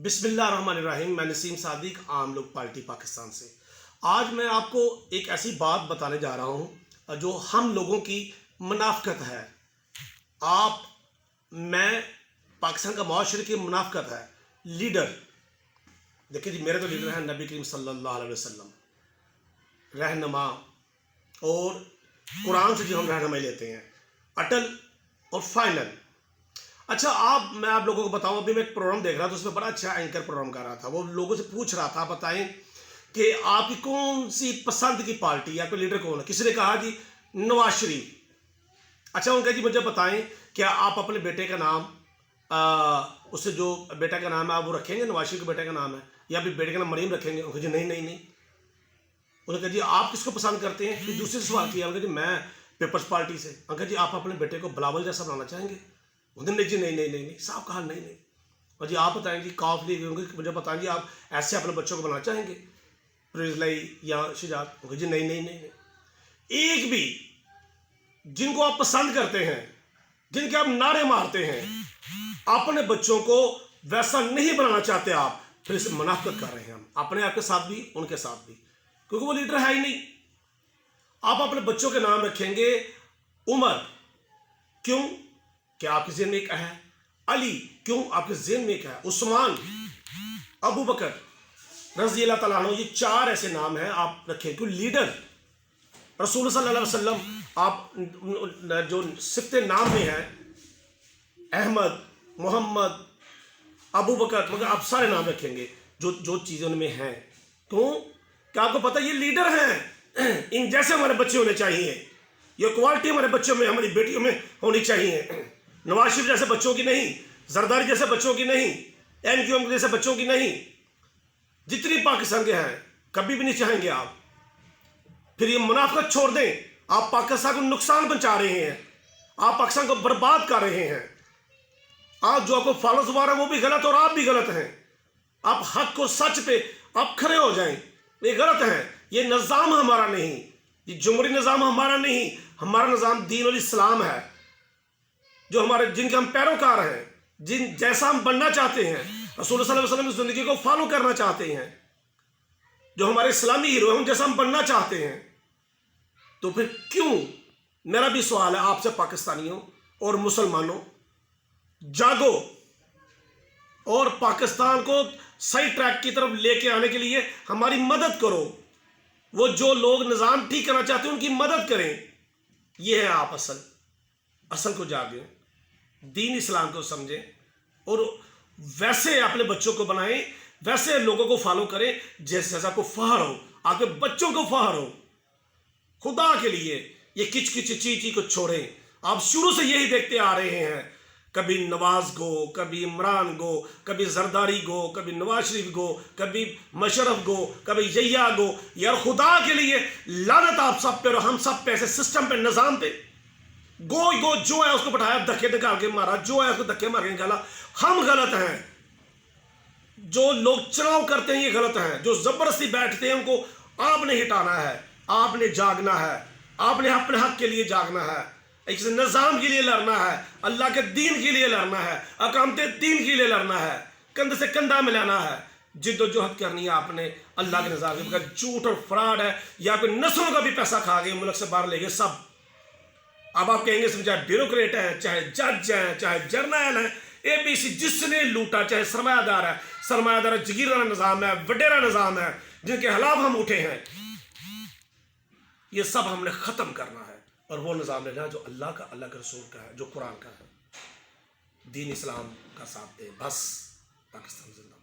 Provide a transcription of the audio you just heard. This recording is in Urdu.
بسم اللہ الرحمن الرحیم۔ میں نسیم صادق، عام لوگ پارٹی پاکستان سے۔ آج میں آپ کو ایک ایسی بات بتانے جا رہا ہوں جو ہم لوگوں کی منافقت ہے۔ میں پاکستان کا معاشرے کی منافقت ہے۔ لیڈر دیکھیں جی، میرے تو لیڈر ہیں نبی کریم صلی اللہ علیہ وسلم، رہنما، اور قرآن سے جو ہم رہنمائی لیتے ہیں، اٹل اور فائنل۔ اچھا، میں آپ لوگوں کو بتاؤں، ابھی میں ایک پروگرام دیکھ رہا تھا، اس میں بڑا اچھا اینکر پروگرام کر رہا تھا۔ وہ لوگوں سے پوچھ رہا تھا، بتائیں کہ آپ کی کون سی پسند کی پارٹی یا کوئی لیڈر کون ہے؟ کسی نے کہا جی نواز شریف۔ اچھا، ان کا جی مجھے بتائیں کیا آپ اپنے بیٹے کا نام اس سے جو بیٹا کا نام ہے آپ وہ رکھیں گے؟ نواز شریف کے بیٹے کا نام ہے، یا پھر بیٹے کا نام مریم رکھیں گے؟ ان کو جی نہیں نہیں نہیں۔ انہوں نے کہا جی آپ کس کو پسند کرتے ہیں؟ پھر دوسرے سوال کیا، انہوں نے کہا جی میں پیپلز پارٹی سے۔ انہوں نے کہا جی آپ اپنے بیٹے کو بلاول جیسا بنانا چاہیں گے؟ انہوں نے جی نہیں نہیں نہیں نہیں، صاحب کہا نہیں نہیں۔ اور جی آپ بتائیں جی کاف لیگ، مجھے بتائیں جی آپ ایسے اپنے بچوں کو بنانا چاہیں گے پرویز لائی یا شجاعت؟ انہوں نے جی نہیں نہیں نہیں نہیں۔ ایک بھی جن کو آپ پسند کرتے ہیں، جن کے آپ نعرے مارتے ہیں، اپنے بچوں کو ویسا نہیں بنانا چاہتے آپ، پھر اسے منافقت کر رہے ہیں ہم، اپنے آپ کے ساتھ بھی ان کے ساتھ بھی، کیونکہ وہ لیڈر ہے ہی نہیں۔ آپ اپنے بچوں کے نام رکھیں گے عمر، کیوں کہ آپ کے ذہن میں ایک ہے، علی، کیوں آپ کے ذہن میں ایک ہے، عثمان، ابو بکر رضی اللہ تعالیٰ عنہ، یہ چار ایسے نام ہیں آپ رکھیں۔ کیوں؟ لیڈر رسول صلی اللہ علیہ وسلم آپ جو صفت نام میں ہے، احمد، محمد، ابو بکر، مگر آپ سارے نام رکھیں گے جو چیزیں ان میں ہیں۔ کیوں کہ آپ کو پتہ یہ لیڈر ہیں، ان جیسے ہمارے بچے ہونے چاہیے، یہ کوالٹی ہمارے بچوں میں، ہماری بیٹیوں میں ہونی چاہیے۔ نواز شریف جیسے بچوں کی نہیں، زرداری جیسے بچوں کی نہیں، این کیو ایم جیسے بچوں کی نہیں، جتنی پاکستان کے ہیں کبھی بھی نہیں چاہیں گے آپ۔ پھر یہ منافقت چھوڑ دیں، آپ پاکستان کو نقصان پہنچا رہے ہیں، آپ پاکستان کو برباد کر رہے ہیں۔ آپ جو آپ کو فالوز ہوا رہا ہے وہ بھی غلط اور آپ بھی غلط ہیں۔ آپ حق کو سچ پہ آپ کھڑے ہو جائیں، یہ غلط ہے، یہ نظام ہمارا نہیں، یہ جمہوری نظام ہمارا نہیں، ہمارا نظام دین الاسلام ہے، جو ہمارے جن کے ہم پیروکار ہیں، جن جیسا ہم بننا چاہتے ہیں، رسول صلی اللہ علیہ وسلم کی زندگی کو فالو کرنا چاہتے ہیں، جو ہمارے اسلامی ہیرو ہیں، ہم جیسا ہم بننا چاہتے ہیں۔ تو پھر کیوں، میرا بھی سوال ہے آپ سے پاکستانیوں اور مسلمانوں، جاگو اور پاکستان کو صحیح ٹریک کی طرف لے کے آنے کے لیے ہماری مدد کرو۔ وہ جو لوگ نظام ٹھیک کرنا چاہتے ہیں ان کی مدد کریں۔ یہ ہے آپ اصل کو جاگیں، دین اسلام کو سمجھیں، اور ویسے اپنے بچوں کو بنائیں، ویسے لوگوں کو فالو کریں جیسا کو فخر ہو، آپ کے بچوں کو فخر ہو۔ خدا کے لیے یہ کچ کچ چی چی کو چھوڑیں۔ آپ شروع سے یہی دیکھتے آ رہے ہیں، کبھی نواز گو، کبھی عمران گو، کبھی زرداری گو، کبھی نواز شریف گو، کبھی مشرف گو، کبھی یحییٰ گو۔ یار خدا کے لیے لعنت آپ سب پہ اور ہم سب پہ، ایسے سسٹم پہ، نظام پہ۔ گو جو ہے اس کو بٹھایا، دھکے دکھا کے مارا، جو ہے اس کو دھکے مار کے نکالا۔ ہم غلط ہیں، جو لوگ چناؤ کرتے ہیں یہ غلط ہیں، جو زبردستی بیٹھتے ہیں ان کو آپ نے ہٹانا ہے، آپ نے جاگنا ہے، آپ نے اپنے حق کے لیے جاگنا ہے، ایک نظام کے لیے لڑنا ہے، اللہ کے دین کے لیے لڑنا ہے، اقامت دین کے لیے لڑنا ہے، کندھے سے کندھا ملانا ہے، جد و جہد کرنی ہے آپ نے اللہ کے نظام کے بغیر۔ جھوٹ اور فراڈ ہے، یا کوئی نسلوں کا بھی پیسہ کھا گئے، ملک سے باہر لے گئے سب۔ اب آپ کہیں گے چاہے بیوروکریٹ ہیں، چاہے جج ہیں، چاہے جرنیل ہیں، اے بی سی، جس نے لوٹا، چاہے سرمایہ دار ہے، سرمایہ دار جگیرہ نظام ہے، وڈیرا نظام ہے، جن کے خلاف ہم اٹھے ہیں، یہ سب ہم نے ختم کرنا ہے، اور وہ نظام لینا ہے جو اللہ کا، اللہ کے رسول کا ہے، جو قرآن کا ہے، دین اسلام کا ساتھ دے۔ بس پاکستان زندہ۔